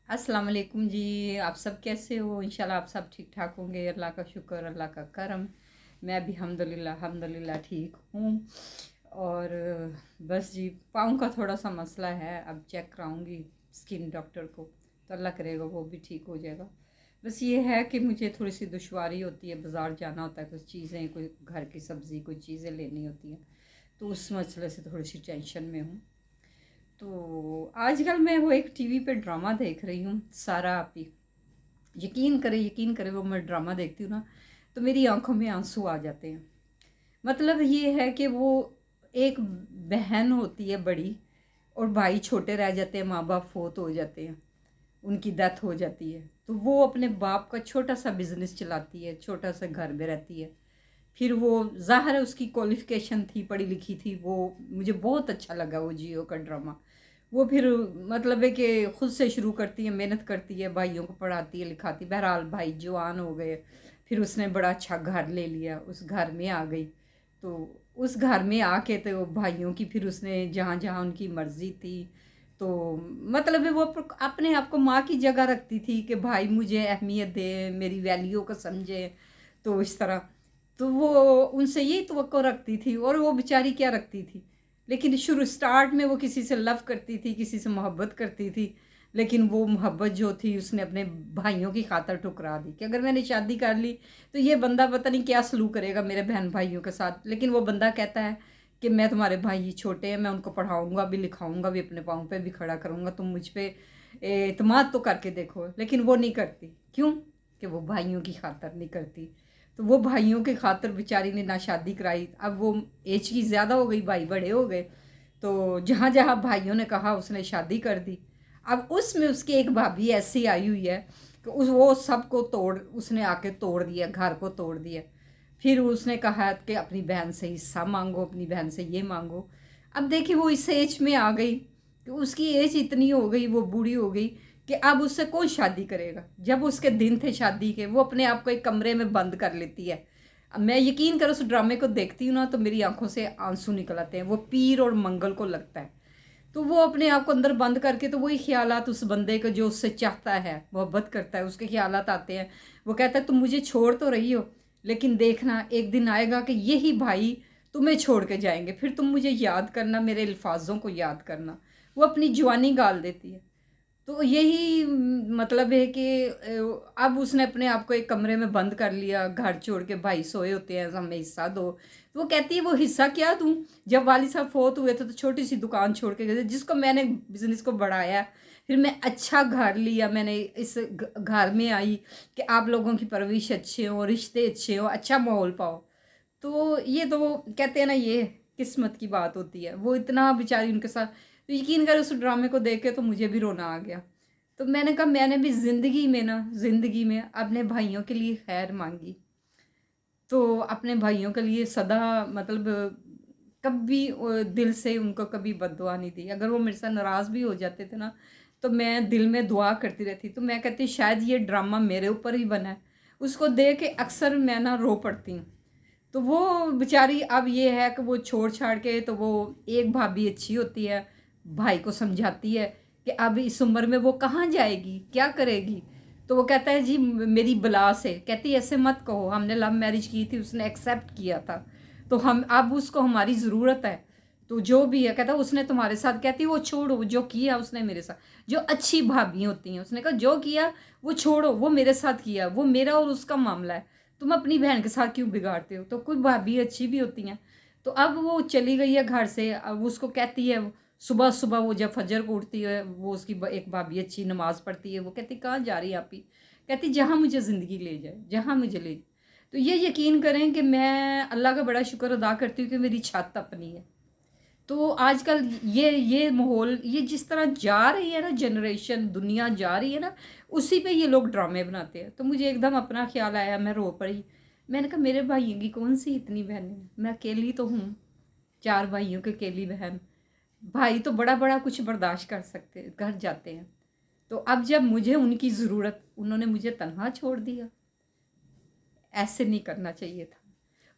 अस्सलाम वालेकुम जी। आप सब कैसे हो? इंशाल्लाह आप सब ठीक ठाक होंगे। अल्लाह का शुक्र, अल्लाह का करम। मैं भी हम्दुलिल्लाह ठीक हूँ। और बस जी, पाँव का थोड़ा सा मसला है, अब चेक कराऊंगी स्किन डॉक्टर को, तो अल्लाह करेगा वो भी ठीक हो जाएगा। बस ये है कि मुझे थोड़ी सी दुश्वारी होती है, बाज़ार जाना होता है, कुछ चीज़ें, कोई घर की सब्ज़ी, कोई चीज़ें लेनी होती हैं, तो उस मसले से थोड़ी सी टेंशन में हूँ। तो आजकल मैं वो एक टीवी पे ड्रामा देख रही हूँ, सारा आपी। यकीन करे वो मैं ड्रामा देखती हूँ ना, तो मेरी आंखों में आंसू आ जाते हैं। मतलब ये है कि वो एक बहन होती है बड़ी, और भाई छोटे रह जाते हैं, माँ बाप फोत हो जाते हैं, उनकी डेथ हो जाती है, तो वो अपने बाप का छोटा सा बिजनेस चलाती है, छोटा सा घर में रहती है। फिर वो, ज़ाहिर है उसकी क्वालिफ़िकेशन थी, पढ़ी लिखी थी वो। मुझे बहुत अच्छा लगा वो जियो का ड्रामा। वो फिर मतलब है कि खुद से शुरू करती है, मेहनत करती है, भाइयों को पढ़ाती है, लिखाती। बहरहाल भाई जवान हो गए, फिर उसने बड़ा अच्छा घर ले लिया, उस घर में आ गई। तो उस घर में आके तो भाइयों की फिर उसने जहाँ जहाँ उनकी मर्ज़ी थी, तो मतलब है वो अपने आप को माँ की जगह रखती थी कि भाई मुझे अहमियत दे, मेरी वैल्यू को समझे। तो इस तरह, तो वो उनसे यही तवक्को रखती थी, और वो बेचारी क्या रखती थी। लेकिन शुरू स्टार्ट में वो किसी से लव करती थी, किसी से मोहब्बत करती थी, लेकिन वो मोहब्बत जो थी उसने अपने भाइयों की खातर ठुकरा दी कि अगर मैंने शादी कर ली तो ये बंदा पता नहीं क्या सलूक करेगा मेरे बहन भाइयों के साथ। लेकिन वो बंदा कहता है कि मैं, तुम्हारे भाई छोटे हैं, मैं उनको पढ़ाऊँगा भी, लिखाऊँगा भी, अपने पाँव पे भी खड़ा करूँगा, तुम मुझ पे एतमाद तो करके देखो। लेकिन वो नहीं करती। क्यों? कि वो भाइयों की खातर नहीं करती। तो वो भाइयों की खातर बेचारी ने ना शादी कराई। अब वो एज की ज़्यादा हो गई, भाई बड़े हो गए, तो जहाँ जहाँ भाइयों ने कहा उसने शादी कर दी। अब उसमें उसकी एक भाभी ऐसी आई हुई है कि उस वो सबको तोड़, उसने आके तोड़ दिया, घर को तोड़ दिया। फिर उसने कहा कि अपनी बहन से हिस्सा मांगो, अपनी बहन से ये मांगो। अब देखिए वो इस एज में आ गई कि उसकी एज इतनी हो गई, वो बूढ़ी हो गई कि अब उससे कौन शादी करेगा। जब उसके दिन थे शादी के, वो अपने आप को एक कमरे में बंद कर लेती है। अब मैं, यकीन करो, उस ड्रामे को देखती हूँ ना तो मेरी आंखों से आंसू निकल आते हैं। वो पीर और मंगल को लगता है, तो वो अपने आप को अंदर बंद करके, तो वही ख्यालात उस बंदे को जो उससे चाहता है, मोहब्बत करता है, उसके ख्यालात आते हैं। वो कहता है तुम मुझे छोड़ तो रही हो, लेकिन देखना एक दिन आएगा कि यही भाई तुम्हें छोड़ के जाएंगे, फिर तुम मुझे याद करना, मेरे अल्फाजों को याद करना। वो अपनी जवानी गाल देती है। तो यही मतलब है कि अब उसने अपने आप को एक कमरे में बंद कर लिया, घर छोड़ के, भाई सोए होते हैं, हमें हिस्सा दो। तो वो कहती है वो हिस्सा क्या दूँ? जब वालिद साहब फोत हुए थे तो छोटी सी दुकान छोड़ के गए थे, जिसको मैंने बिजनेस को बढ़ाया। फिर मैं अच्छा घर लिया, मैंने इस घर में आई कि आप लोगों की परवरिश अच्छे हो, रिश्ते अच्छे हो, अच्छा माहौल पाओ। तो ये तो वो कहते हैं ना, ये किस्मत की बात होती है। वो इतना बेचारी उनके साथ, तो यकीन कर उस ड्रामे को देख के तो मुझे भी रोना आ गया। तो मैंने कहा मैंने भी ज़िंदगी में ना, ज़िंदगी में अपने भाइयों के लिए खैर मांगी, तो अपने भाइयों के लिए सदा, मतलब कभी दिल से उनको कभी बद्दुआ नहीं दी। अगर वो मेरे साथ नाराज़ भी हो जाते थे ना, तो मैं दिल में दुआ करती रहती। तो मैं कहती शायद ये ड्रामा मेरे ऊपर ही बना है। उसको देख के अक्सर मैं ना रो पड़ती हूँ। तो वो बेचारी, अब ये है कि वो छोड़ छाड़ के, तो वो एक भाभी अच्छी होती है, भाई को समझाती है कि अब इस उम्र में वो कहाँ जाएगी, क्या करेगी। तो वो कहता है जी मेरी बला से, कहती ऐसे मत कहो, हमने लव मैरिज की थी, उसने एक्सेप्ट किया था, तो हम अब उसको हमारी ज़रूरत है। तो जो भी है, कहता उसने तुम्हारे साथ, कहती वो छोड़ो, जो किया उसने मेरे साथ। जो अच्छी भाभी होती हैं, उसने कहा जो किया वो छोड़ो, वो मेरे साथ किया, वो मेरा और उसका मामला है, तुम अपनी बहन के साथ क्यों बिगाड़ते हो। तो कोई भाभी अच्छी भी होती हैं। तो अब वो चली गई है घर से। अब उसको कहती है, सुबह सुबह वो जब फजर को उठती है, वो उसकी एक भाभी अच्छी नमाज़ पढ़ती है, वो कहती कहाँ जा रही है आप ही। कहती जहाँ मुझे ज़िंदगी ले जाए, जहाँ मुझे ले जाए। तो ये यकीन करें कि मैं अल्लाह का बड़ा शुक्र अदा करती हूँ कि मेरी छत अपनी है। तो आजकल ये माहौल, ये जिस तरह जा रही है ना, जनरेशन, दुनिया जा रही है ना, उसी पे ये लोग ड्रामे बनाते हैं। तो मुझे एकदम अपना ख्याल आया, मैं रो पड़ी। मैंने कहा मेरे भाइयों की कौन सी इतनी बहनें हैं, मैं अकेली तो हूँ, 4 भाइयों की अकेली बहन। भाई तो बड़ा बड़ा कुछ बर्दाश्त कर सकते, कर जाते हैं। तो अब जब मुझे उनकी ज़रूरत, उन्होंने मुझे तन्हा छोड़ दिया। ऐसे नहीं करना चाहिए था।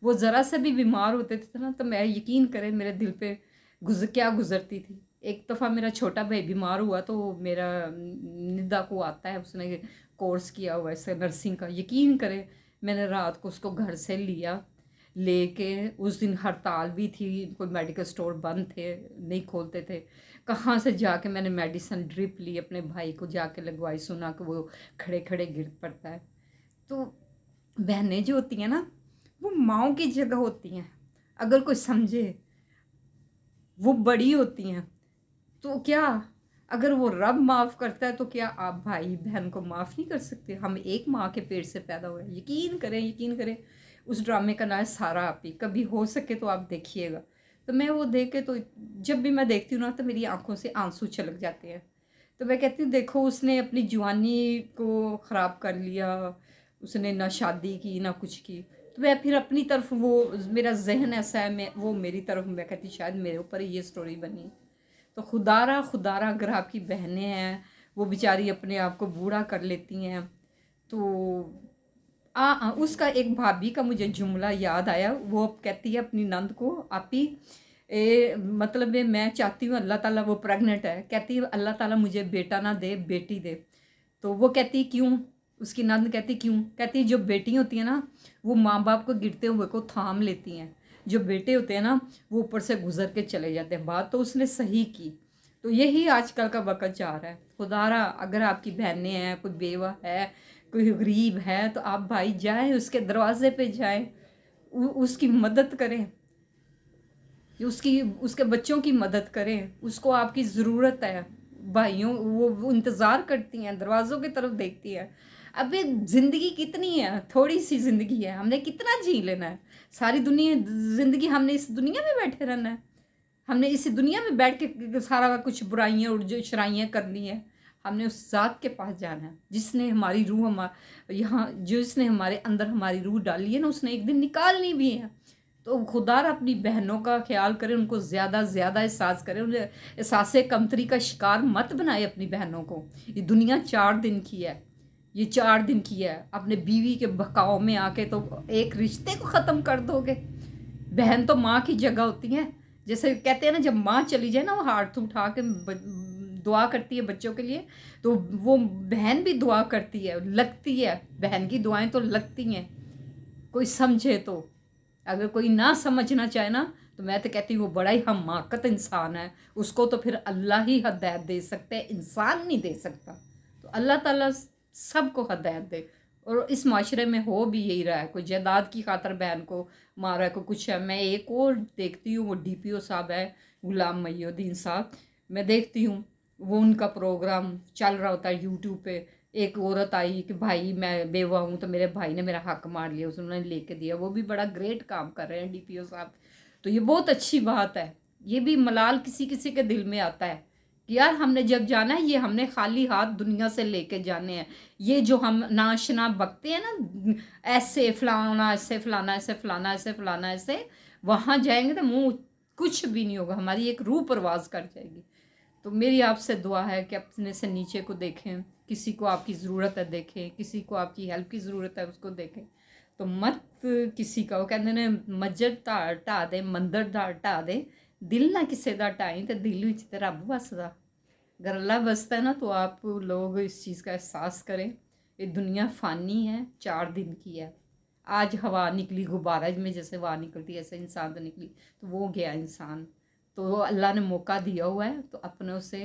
वो ज़रा से भी बीमार होते थे ना, तो मैं, यकीन करें, मेरे दिल पे क्या गुजरती थी। एक दफ़ा मेरा छोटा भाई बीमार हुआ तो मेरा निदा को आता है, उसने कोर्स किया हुआ है ऐसे नर्सिंग का, यकीन करें मैंने रात को उसको घर से लिया, लेके उस दिन हड़ताल भी थी, कोई मेडिकल स्टोर बंद थे, नहीं खोलते थे, कहाँ से जाके मैंने मेडिसिन ड्रिप ली, अपने भाई को जाके लगवाई, सुना कि वो खड़े खड़े गिर पड़ता है। तो बहनें जो होती हैं ना, वो माँओं की जगह होती हैं, अगर कोई समझे, वो बड़ी होती हैं। तो क्या अगर वो रब माफ़ करता है तो क्या आप भाई बहन को माफ़ नहीं कर सकते? हम एक माँ के पेट से पैदा हुए, यकीन करें, यकीन करें। उस ड्रामे का नाम है सारा आपी, कभी हो सके तो आप देखिएगा। तो मैं वो देख के, तो जब भी मैं देखती हूँ ना तो मेरी आंखों से आंसू छलक जाते हैं। तो मैं कहती हूँ देखो उसने अपनी जवानी को ख़राब कर लिया, उसने ना शादी की ना कुछ की। तो मैं फिर अपनी तरफ, वो मेरा जहन ऐसा है, मैं वो मेरी तरफ, मैं कहती शायद मेरे ऊपर ही ये स्टोरी बनी। तो खुदारा खुदारा अगर आपकी बहनें हैं, वो बेचारी अपने आप को बूढ़ा कर लेती हैं, तो उसका एक भाभी का मुझे जुमला याद आया। वो कहती है अपनी नंद को, आपी मतलब मैं चाहती हूँ अल्लाह ताला, वो प्रेग्नेंट है, कहती है अल्लाह ताला मुझे बेटा ना दे, बेटी दे। तो वो कहती क्यों, उसकी नंद कहती क्यों, कहती जो बेटी होती है ना, वो माँ बाप को गिरते हुए को थाम लेती हैं, जो बेटे होते हैं ना वो ऊपर से गुजर के चले जाते हैं। बात तो उसने सही की। तो यही आजकल का वक़्त जा रहा है। खुदारा अगर आपकी बहनें हैं, कोई बेवा है, कोई गरीब है, तो आप भाई जाएं उसके दरवाजे पे जाएं, उसकी मदद करें, उसकी उसके बच्चों की मदद करें, उसको आपकी ज़रूरत है। भाइयों वो इंतज़ार करती हैं, दरवाज़ों की तरफ देखती हैं। अबे ज़िंदगी कितनी है, थोड़ी सी ज़िंदगी है, हमने कितना जी लेना है? सारी दुनिया ज़िंदगी हमने इस दुनिया में बैठे रहना है? हमने इस दुनिया में बैठ के सारा कुछ बुराइयाँ और जो शराइयाँ करनी है? हमने उस ज़ात के पास जाना है जिसने हमारी रूह यहाँ जिसने हमारे अंदर हमारी रूह डाली है ना, उसने एक दिन निकालनी भी है। तो खुदा अपनी बहनों का ख्याल करें, उनको ज़्यादा ज़्यादा एहसास करें, उन्हें एहसास कमतरी का शिकार मत बनाए अपनी बहनों को। ये दुनिया 4 दिन की है, ये 4 दिन की है। अपने बीवी के बहकाव में आके तो एक रिश्ते को ख़त्म कर दोगे। बहन तो माँ की जगह होती है। जैसे कहते हैं ना, जब माँ चली जाए ना, वो हाथ उठा के दुआ करती है बच्चों के लिए, तो वो बहन भी दुआ करती है, लगती है, बहन की दुआएं तो लगती हैं, कोई समझे तो। अगर कोई ना समझना चाहे ना, तो मैं तो कहती हूँ वो बड़ा ही हमाकत इंसान है, उसको तो फिर अल्लाह ही हदायत दे सकते हैं, इंसान नहीं दे सकता। तो अल्लाह ताला सबको हदायत दे। और इस माशरे में हो भी यही रहा है, कोई जायदाद की खातर बहन को मारा है, कोई कुछ है। मैं एक और देखती हूँ, वो DPO साहब है, गुलाम मोहिउद्दीन साहब, मैं देखती हूँ वो उनका प्रोग्राम चल रहा होता है यूट्यूब पे। एक औरत आई कि भाई मैं बेवा हूँ, तो मेरे भाई ने मेरा हक मार लिया, उसने लेके दिया। वो भी बड़ा ग्रेट काम कर रहे हैं DPO साहब। तो ये बहुत अच्छी बात है। ये भी मलाल किसी किसी के दिल में आता है कि यार हमने जब जाना है, ये हमने खाली हाथ दुनिया से लेके जाने हैं। ये जो हम नाशना बकते हैं ना, ऐसे फलाना ऐसे फलाना ऐसे फलाना ऐसे फलाना ऐसे, वहाँ जाएंगे तो मुंह कुछ भी नहीं होगा, हमारी एक रूह परवाज कर जाएगी। तो मेरी आपसे दुआ है कि अपने से नीचे को देखें, किसी को आपकी ज़रूरत है देखें, किसी को आपकी हेल्प की ज़रूरत है उसको देखें। तो मत किसी का, वो कहते ने मस्जिद ढा दे, मंदिर ढा दे, दिल ना किसी का ढाई, तो दिल विच ते रब बसदा। अगर अल्लाह बसता है ना, तो आप लोग इस चीज़ का एहसास करें। ये दुनिया फ़ानी है, 4 दिन की है। आज हवा निकली गुब्बारा में, जैसे हवा निकलती है ऐसे इंसान तो निकली, तो वो गया इंसान। तो अल्लाह ने मौका दिया हुआ है, तो अपनों से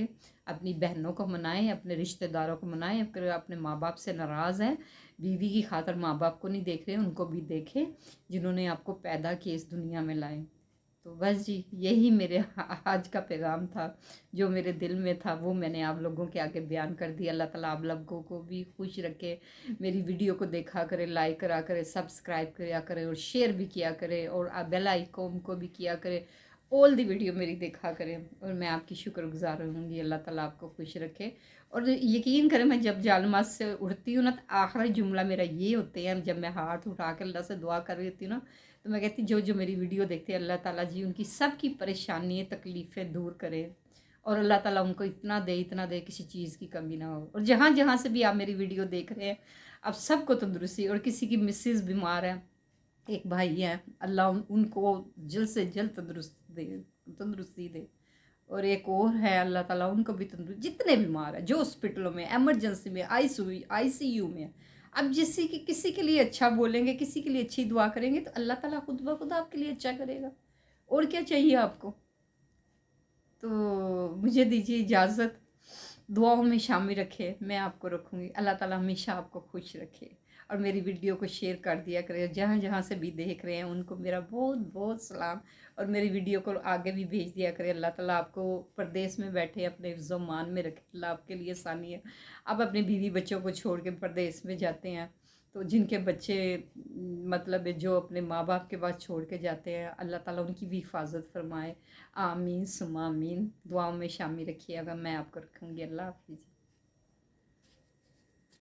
अपनी बहनों को मनाएं, अपने रिश्तेदारों को मनाएं। अगर अपने माँ बाप से नाराज़ हैं, बीवी की खातर माँ बाप को नहीं देख रहे, उनको भी देखें जिन्होंने आपको पैदा किए, इस दुनिया में लाए। तो बस जी, यही मेरे आज का पैगाम था, जो मेरे दिल में था वो मैंने आप लोगों के आगे बयान कर दिया। अल्लाह ताला आप लोगों को भी खुश रखे। मेरी वीडियो को देखा करे, लाइक करा करे, सब्सक्राइब किया करे और शेयर भी किया करे, और बेल आइकॉन को भी किया करे। ऑल दी वीडियो मेरी देखा करें, और मैं आपकी शुक्रगुजार रहूँगी। अल्लाह ताला आपको खुश रखे। और यकीन करें, मैं जब जालमाज से उठती हूँ ना, तो आखिरी जुमला मेरा ये होते हैं, जब मैं हाथ उठा कर अल्लाह से दुआ कर रही होती हूँ ना, तो मैं कहती जो जो मेरी वीडियो देखते हैं, अल्लाह ताला जी उनकी सब की परेशानी तकलीफ़ें दूर करे, और अल्लाह ताला उनको इतना दे किसी चीज़ की कमी ना हो। और जहाँ जहाँ से भी आप मेरी वीडियो देख रहे हैं, आप सबको तंदुरुस्ती, और किसी की मिसेस बीमार है, एक भाई हैं, अल्लाह उनको जल्द से जल्द तंदुरुस्ती दे। और एक और है, अल्लाह ताला उनको भी तंदुरुस्त, जितने बीमार हैं जो हॉस्पिटलों में, एमरजेंसी में, आईसीयू में, अब जिससे कि किसी के लिए अच्छा बोलेंगे, किसी के लिए अच्छी दुआ करेंगे तो अल्लाह ताला खुद ब खुद आपके लिए अच्छा करेगा। और क्या चाहिए आपको। तो मुझे दीजिए इजाज़त, दुआओं में शामिल रखे, मैं आपको रखूँगी। अल्लाह ताला हमेशा आपको खुश रखे। और मेरी वीडियो को शेयर कर दिया करें, जहाँ जहाँ से भी देख रहे हैं उनको मेरा बहुत बहुत सलाम। और मेरी वीडियो को आगे भी भेज दिया करें। अल्लाह ताला आपको परदेश में बैठे अपने हिफ्ज़ मान में रखे, अल्लाह आपके लिए आसानी है। आप अपने बीवी बच्चों को छोड़ के परदेश में जाते हैं, तो जिनके बच्चे मतलब जो अपने माँ बाप के पास छोड़ के जाते हैं, अल्लाह ताला उनकी भी हिफाजत फरमाए। आमीन सुम्मा आमीन। दुआओं में शामिल रखिएगा, मैं आपको रखूँगी। अल्लाह हाफिज़।